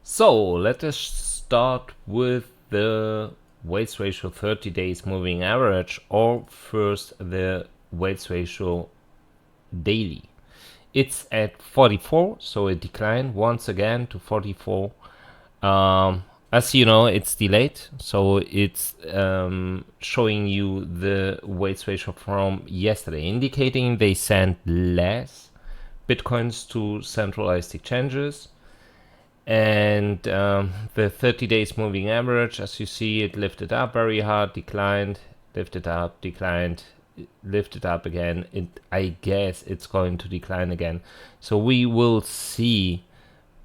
So let us start with the weights ratio 30 days moving average, or first the weights ratio daily. It's at 44, so it declined once again to 44. As you know, it's delayed, so it's showing you the weights ratio from yesterday, indicating they sent less bitcoins to centralized exchanges. And the 30 days moving average, as you see, it lifted up very hard, declined, lifted up, declined, lifted up again. I guess it's going to decline again. So we will see.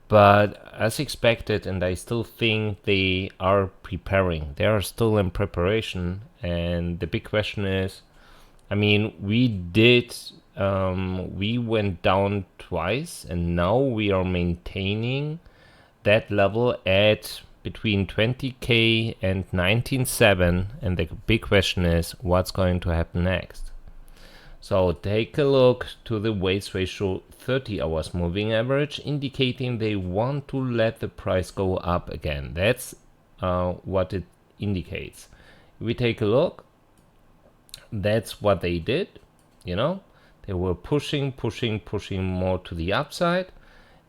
But as expected, and I still think they are preparing. They are still in preparation. And the big question is, I mean, we went down twice, and now we are maintaining that level at between 20k and 19.7, and the big question is what's going to happen next. So take a look to the weights ratio 30 hours moving average, indicating they want to let the price go up again. That's what it indicates. If we take a look, that's what they did. You know, they were pushing more to the upside,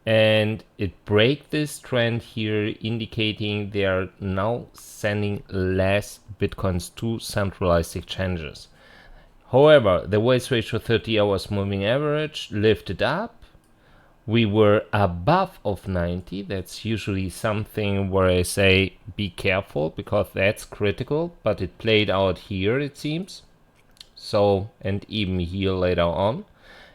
and it break this trend here, indicating they are now sending less bitcoins to centralized exchanges. However, the weights ratio 30 hours moving average lifted up. We were above of 90. That's usually something where I say be careful, because that's critical, but it played out here, it seems. So, and even here later on.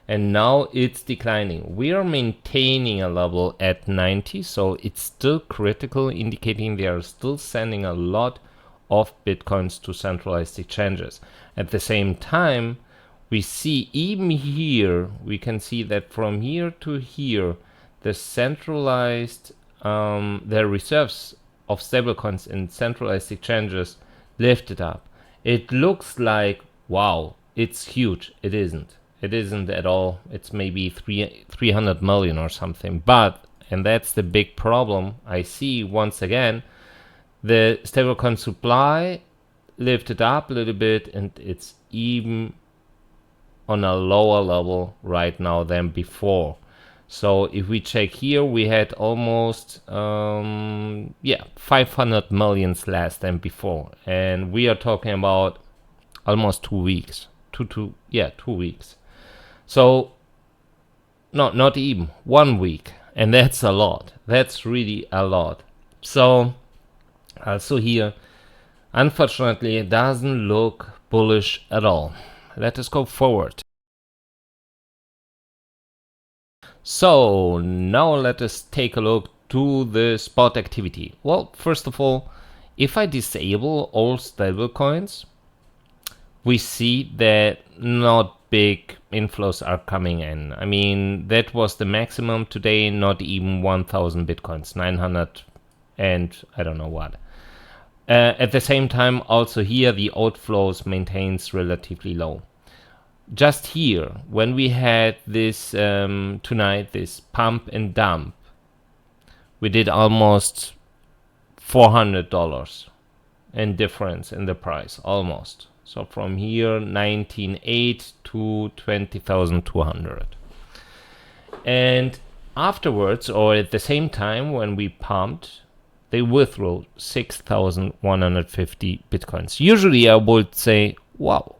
And now it's declining. We are maintaining a level at 90, so it's still critical, indicating they are still sending a lot of bitcoins to centralized exchanges. At the same time, we see even here, we can see that from here to here, the centralized, the reserves of stablecoins in centralized exchanges lifted up. It looks like, wow, it's huge. It isn't. It isn't at all. It's maybe 300 million or something. But, and that's the big problem I see once again, the stablecoin supply lifted up a little bit, and it's even on a lower level right now than before. So if we check here, we had almost 500 millions less than before, and we are talking about almost 2 weeks. 2 weeks. So, no, not even 1 week. And that's a lot. That's really a lot. So, also here, unfortunately, it doesn't look bullish at all. Let us go forward. So, now let us take a look to the spot activity. Well, first of all, if I disable all stablecoins, we see that not big inflows are coming in. I mean, that was the maximum today, not even 1,000 bitcoins, 900 and I don't know what. At the same time, also here, the outflows maintains relatively low. Just here, when we had this tonight, this pump and dump, we did almost $400 in difference in the price, almost. So from here, 19.8 to 20,200. And afterwards, or at the same time, when we pumped, they withdrew 6,150 bitcoins. Usually I would say, wow,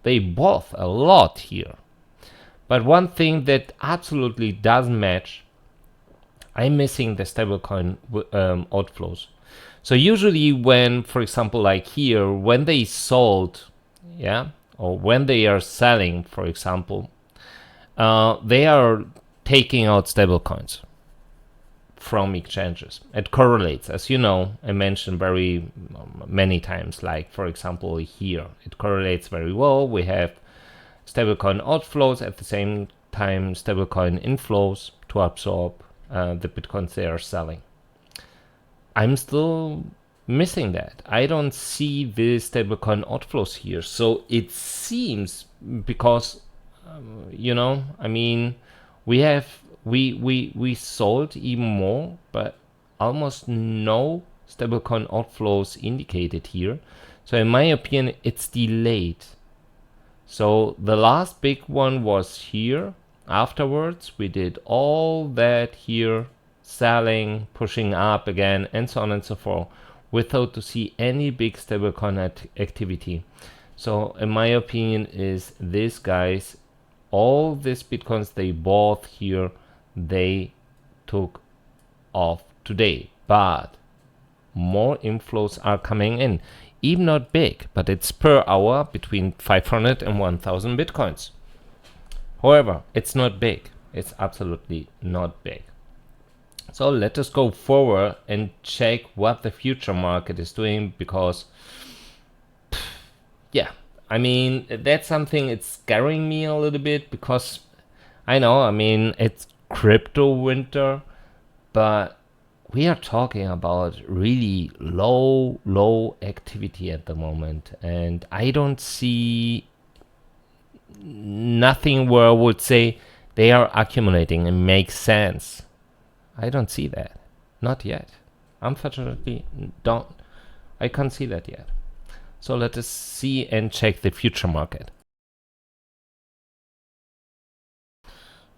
they bought a lot here. But one thing that absolutely doesn't match, I'm missing the stablecoin outflows. So usually when, for example, like here, when they sold, or when they are selling, for example, they are taking out stablecoins from exchanges. It correlates, as you know, I mentioned very many times, like for example here, it correlates very well. We have stablecoin outflows, at the same time stablecoin inflows to absorb the bitcoins they are selling. I'm still missing that. I don't see the stablecoin outflows here. So it seems, because, I mean, we have we sold even more, but almost no stablecoin outflows indicated here. So in my opinion, it's delayed. So the last big one was here. Afterwards, we did all that here, selling, pushing up again, and so on and so forth, without to see any big stablecoin activity. So in my opinion is these guys, all these Bitcoins they bought here, they took off today, but more inflows are coming in. Even not big, but it's per hour between 500 and 1000 Bitcoins. However, it's not big. It's absolutely not big. So let us go forward and check what the future market is doing, because yeah, I mean, that's something it's scaring me a little bit, because I know, I mean, it's crypto winter, but we are talking about really low activity at the moment, and I don't see nothing where I would say they are accumulating and makes sense. I don't see that. Not yet. Unfortunately, I can't see that yet. So let us see and check the future market.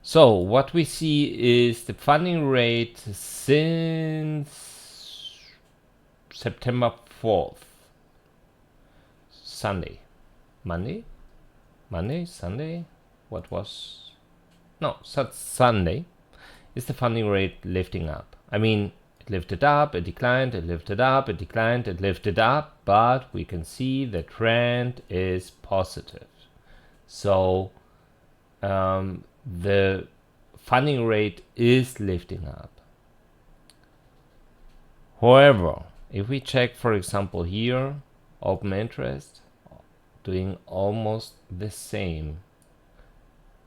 So what we see is the funding rate since September 4th, Sunday, Monday, Sunday, what was, no, Sunday, is the funding rate lifting up. I mean, it lifted up, it declined, it lifted up, it declined, it lifted up, but we can see the trend is positive. So the funding rate is lifting up. However, if we check, for example, here, open interest, doing almost the same,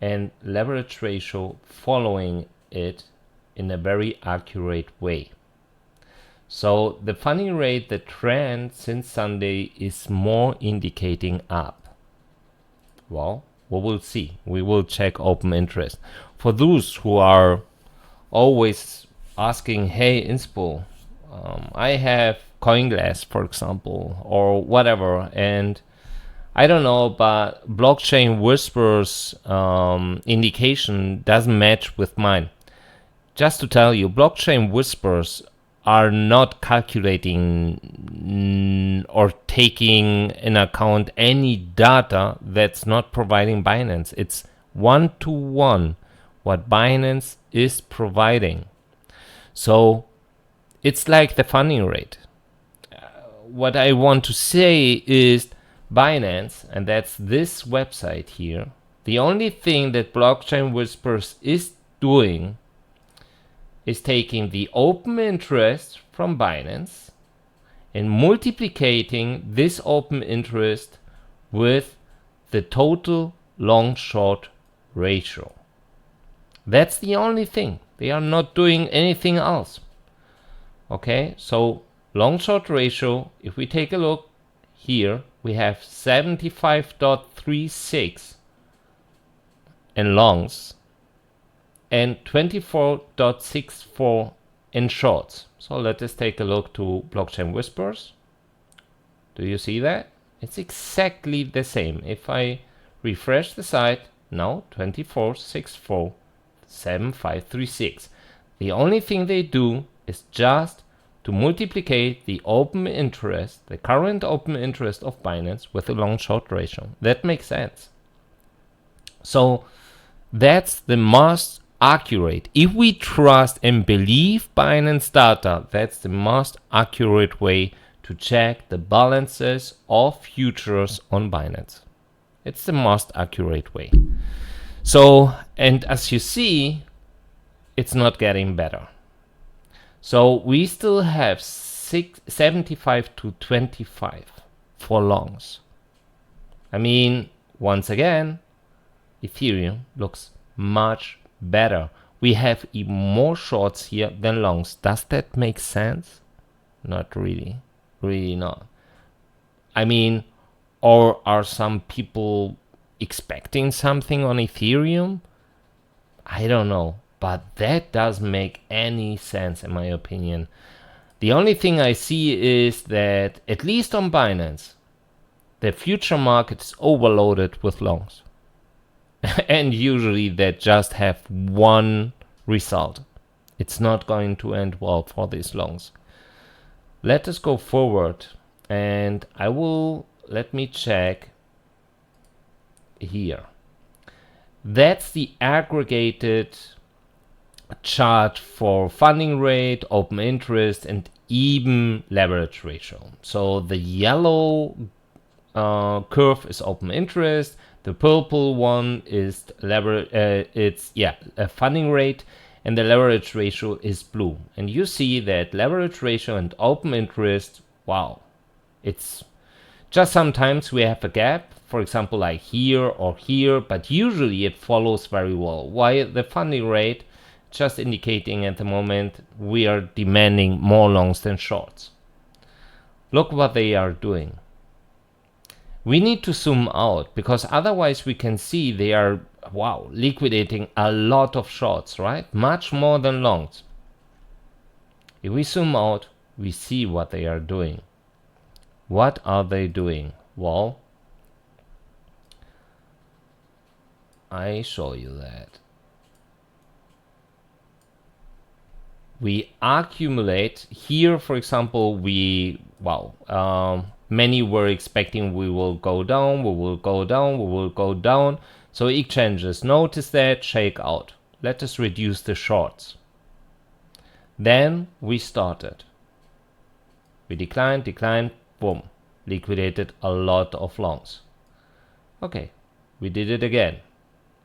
and leverage ratio following it in a very accurate way. So the funding rate, the trend since Sunday is more indicating up. Well, we will see. We will check open interest. For those who are always asking, hey, Inspo, I have CoinGlass, for example, or whatever, and I don't know, but blockchain whispers indication doesn't match with mine. Just to tell you, blockchain whispers are not calculating or taking in account any data that's not providing Binance. It's one-to-one what Binance is providing. So it's like the funding rate. What I want to say is Binance, and that's this website here, the only thing that Blockchain Whispers is doing is taking the open interest from Binance and multiplicating this open interest with the total long-short ratio. That's the only thing. They are not doing anything else. Okay, so long-short ratio, if we take a look here, we have 75.36 in longs and 24.64 in shorts. So let us take a look to Blockchain Whispers. Do you see that? It's exactly the same. If I refresh the site, now 24.64, 7536. The only thing they do is just to multiply the open interest, the current open interest of Binance with the long-short ratio. That makes sense. So that's the most accurate. If we trust and believe Binance data, that's the most accurate way to check the balances of futures on Binance. It's the most accurate way. So, and as you see, it's not getting better. So we still have 75 to 25 for longs. I mean, once again, Ethereum looks much better. We have even more shorts here than longs. Does that make sense? Not really. Really not. I mean, or are some people expecting something on Ethereum? I don't know. But that doesn't make any sense in my opinion. The only thing I see is that, at least on Binance, the future market is overloaded with longs. And usually that just have one result. It's not going to end well for these longs. Let us go forward, and let me check here. That's the aggregated chart for funding rate, open interest, and even leverage ratio. So the yellow curve is open interest. The purple one is funding rate, and the leverage ratio is blue. And you see that leverage ratio and open interest, wow, it's just sometimes we have a gap, for example, like here or here, but usually it follows very well. While the funding rate, just indicating at the moment we are demanding more longs than shorts. Look what they are doing. We need to zoom out, because otherwise we can see they are, wow, liquidating a lot of shorts, right? Much more than longs. If we zoom out, we see what they are doing. What are they doing? Well, I show you that. We accumulate here, for example, many were expecting we will go down, we will go down, we will go down. So exchanges notice that, shake out. Let us reduce the shorts. Then we started. We declined, boom, liquidated a lot of longs. Okay, we did it again.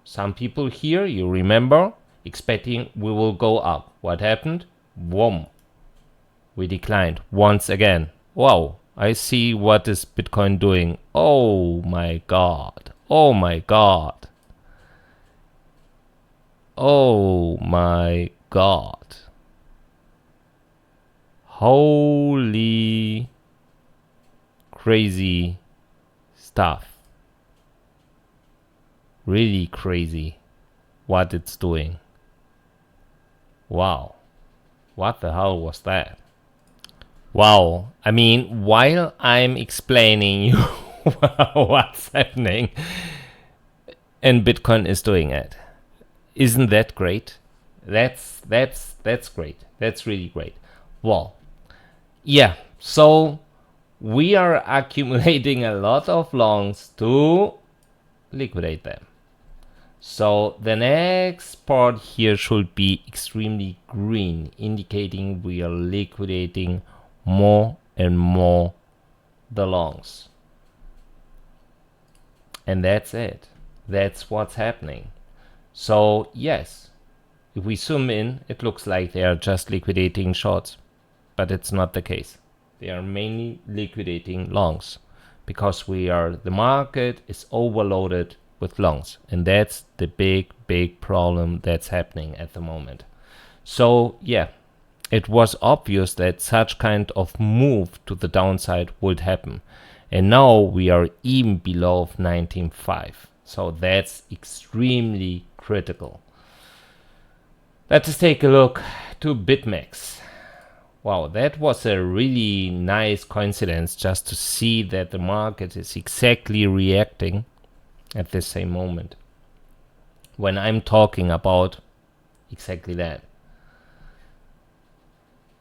Some people here, you remember, expecting we will go up. What happened? Boom. We declined once again. Wow, I see what is Bitcoin doing. Oh my God. Oh my God. Oh my God. Holy crazy stuff. Really crazy what it's doing. Wow. What the hell was that? Wow. I mean, while I'm explaining you what's happening, and Bitcoin is doing it. Isn't that great? That's great. That's really great. Well, yeah. So we are accumulating a lot of longs to liquidate them. So the next part here should be extremely green, indicating we are liquidating more and more the longs. And that's it. That's what's happening. So yes, if we zoom in, it looks like they are just liquidating shorts, but it's not the case. They are mainly liquidating longs, because the market is overloaded with longs, and that's the big problem that's happening at the moment. So yeah, it was obvious that such kind of move to the downside would happen, and now we are even below 19.5, so that's extremely critical. Let us take a look to BitMEX. Wow, that was a really nice coincidence, just to see that the market is exactly reacting at the same moment when I'm talking about exactly that.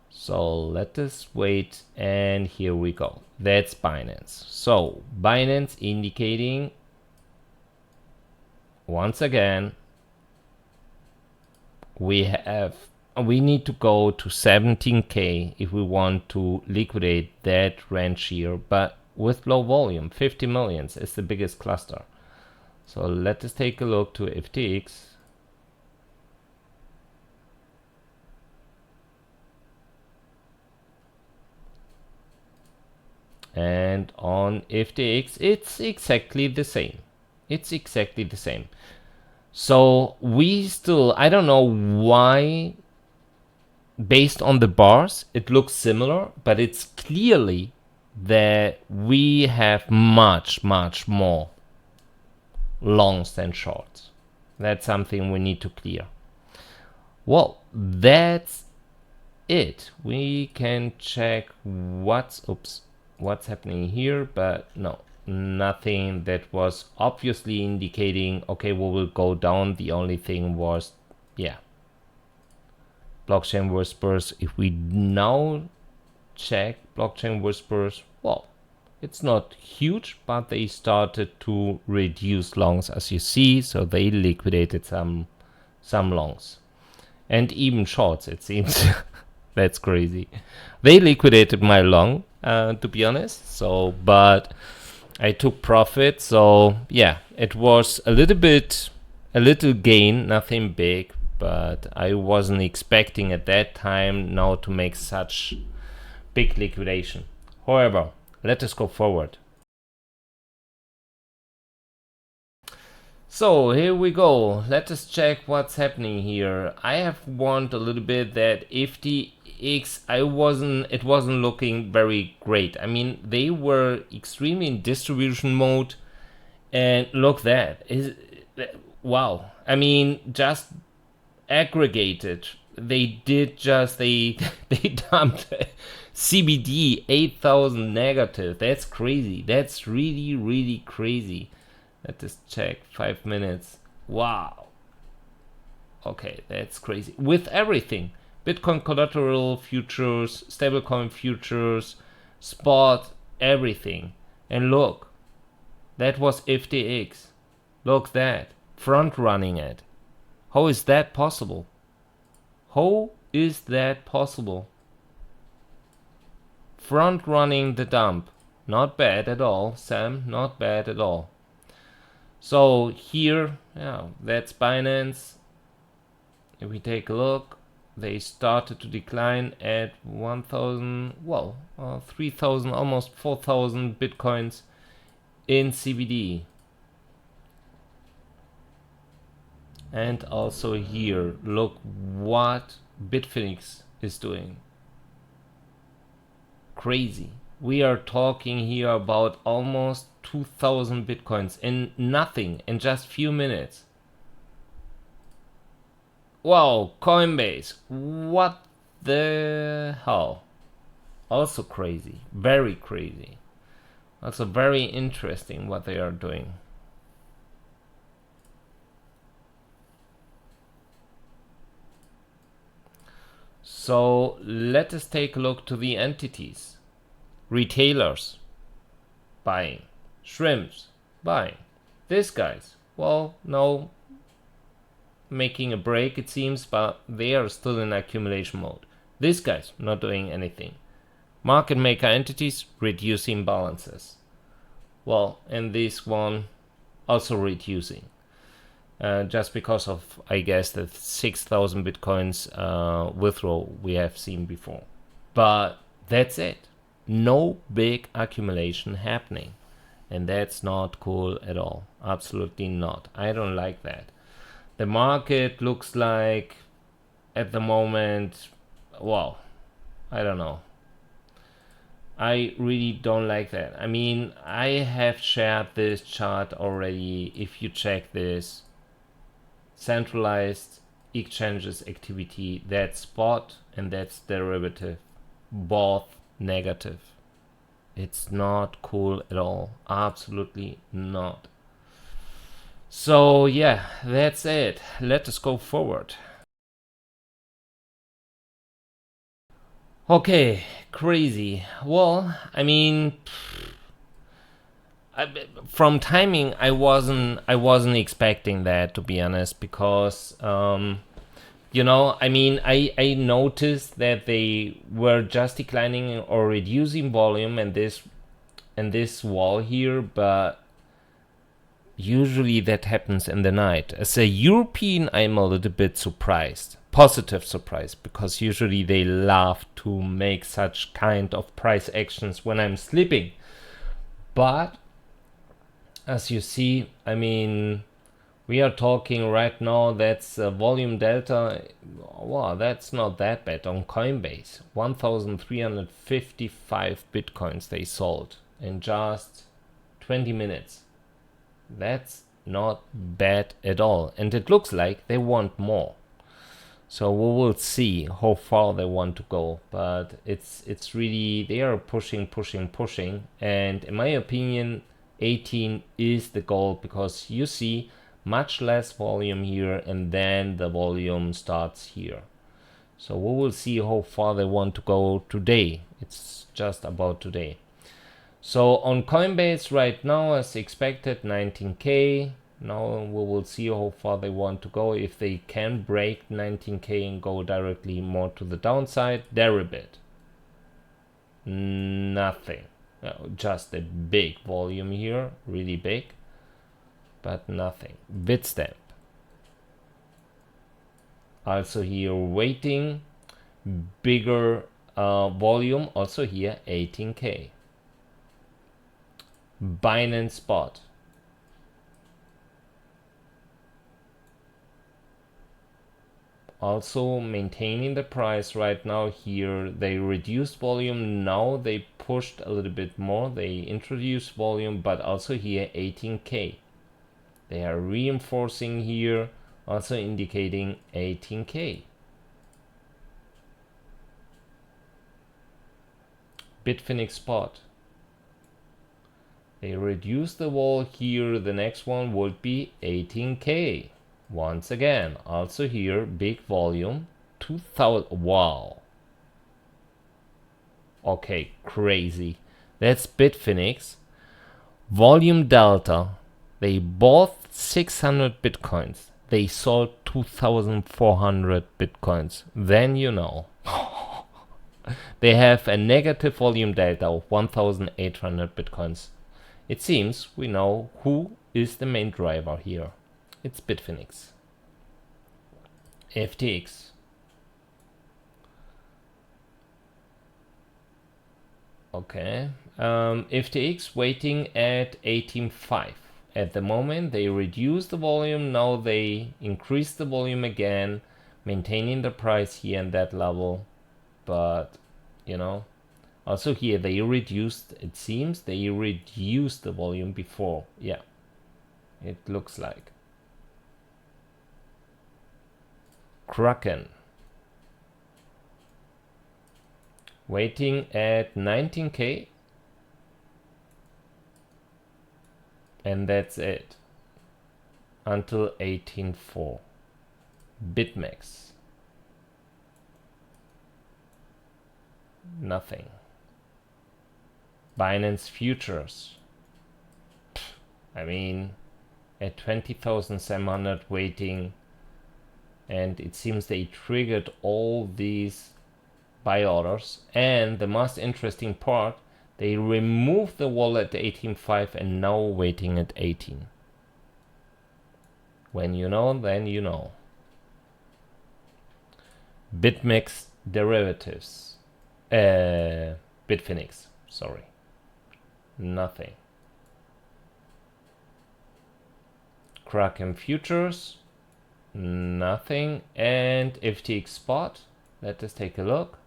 So let us wait, and here we go. That's Binance. So Binance indicating once again we need to go to 17k if we want to liquidate that range here, but with low volume. 50 millions is the biggest cluster. So let us take a look to FTX. And on FTX, it's exactly the same. It's exactly the same. So I don't know why, based on the bars, it looks similar, but it's clearly that we have much more longs than shorts. That's something we need to clear. Well, that's it. We can check what's happening here, but no, nothing that was obviously indicating, okay, we will go down. The only thing was, yeah, blockchain whispers. If we now check blockchain whispers, well, it's not huge, but they started to reduce longs, as you see, so they liquidated some longs and even shorts, it seems. That's crazy. They liquidated my long, to be honest. So, but I took profit. So yeah, it was a little gain, nothing big, but I wasn't expecting at that time now to make such big liquidation. However, let us go forward. So here we go. Let us check what's happening here. I have warned a little bit that FTX, it wasn't looking very great. I mean, they were extremely in distribution mode, and look wow. I mean, just aggregated. They they dumped CBD 8,000 negative. That's crazy. That's really crazy. Let us check 5 minutes. Wow. Okay, that's crazy. With everything. Bitcoin collateral futures, stablecoin futures, spot, everything. And look, that was FTX. Look that. Front running it. How is that possible? How is that possible? Front running the dump. Not bad at all, Sam. Not bad at all. So here, yeah, that's Binance. If we take a look, they started to decline at 1,000, well, 3,000, almost 4,000 Bitcoins in CBD. And also here, look what Bitfinex is doing. Crazy. We are talking here about almost 2,000 Bitcoins in nothing, in just few minutes. Wow, Coinbase. What the hell? Also crazy. Very crazy. Also very interesting what they are doing. So let us take a look to the entities. Retailers, buying. Shrimps, buying. These guys, well, no, making a break it seems, but they are still in accumulation mode. These guys, not doing anything. Market maker entities, reducing balances. Well, and this one also reducing. Just because of, I guess, the 6,000 Bitcoins withdrawal we have seen before. But that's it. No big accumulation happening. And that's not cool at all. Absolutely not. I don't like that. The market looks like, at the moment, well, I don't know. I really don't like that. I mean, I have shared this chart already. If you check this, centralized exchanges activity, that's spot and that's derivative, both negative. It's not cool at all. Absolutely not. So yeah, that's it. Let us go forward. Okay, crazy. Well, I mean, from timing, I wasn't expecting that, to be honest, because you know, I mean, I noticed that they were just declining or reducing volume and this wall here, but usually that happens in the night. As a European, I'm a little bit surprised, positive surprise, because usually they love to make such kind of price actions when I'm sleeping. But as you see, I mean, we are talking right now, that's volume delta. Wow, that's not that bad on Coinbase. 1,355 Bitcoins they sold in just 20 minutes. That's not bad at all. And it looks like they want more. So we will see how far they want to go, but it's really, they are pushing, and in my opinion 18 is the goal, because you see much less volume here and then the volume starts here. So we will see how far they want to go today. It's just about today. So on Coinbase right now, as expected, 19k. Now we will see how far they want to go. If they can break 19k and go directly more to the downside, Deribit, nothing. Just a big volume here, really big, but nothing. Bitstamp, also here waiting, bigger volume, also here 18k. Binance Spot, also maintaining the price right now. Here they reduced volume, now they pushed a little bit more, they introduced volume, but also here 18k. They are reinforcing here, also indicating 18k. Bitfinex Spot, they reduce the wall here, the next one would be 18k. Once again, also here, big volume, 2000, wow. Okay, crazy. That's Bitfinex. Volume delta, they bought 600 Bitcoins. They sold 2,400 Bitcoins. Then you know. They have a negative volume delta of 1,800 Bitcoins. It seems we know who is the main driver here. It's Bitfinex. FTX. Okay. FTX waiting at 18.5. At the moment, they reduce the volume. Now they increase the volume again, maintaining the price here and that level. But, you know, also here they reduced, it seems they reduced the volume before. Yeah, it looks like. Kraken, waiting at 19k, and that's it until 18.4. BitMEX, nothing. Binance Futures, I mean, at 20,700 waiting, and it seems they triggered all these buy orders. And the most interesting part, they removed the wall at 18.5 and now waiting at 18. When you know, then you know. BitMEX derivatives, Bitfinex, sorry, nothing. Kraken futures, nothing. And FTX spot, let us take a look.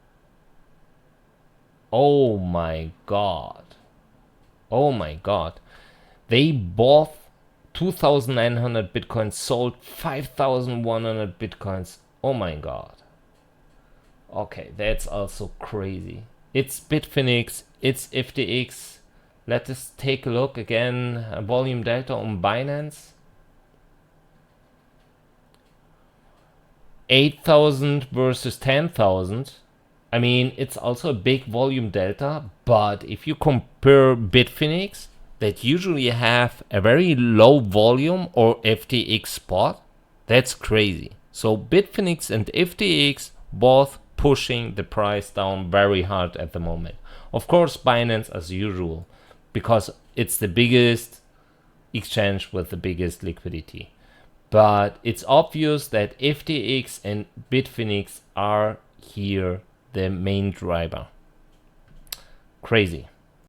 Oh my god, oh my god, they bought 2,900 bitcoins, sold 5,100 bitcoins. Oh my god. Okay, that's also crazy. It's Bitfinex, it's FTX. Let us take a look again. Volume delta on Binance, 8,000 versus 10,000. I mean, it's also a big volume delta, but if you compare Bitfinex, that usually have a very low volume, or FTX spot, that's crazy. So Bitfinex and FTX both pushing the price down very hard at the moment. Of course, Binance as usual, because it's the biggest exchange with the biggest liquidity. But it's obvious that FTX and Bitfinex are here the main driver. Crazy.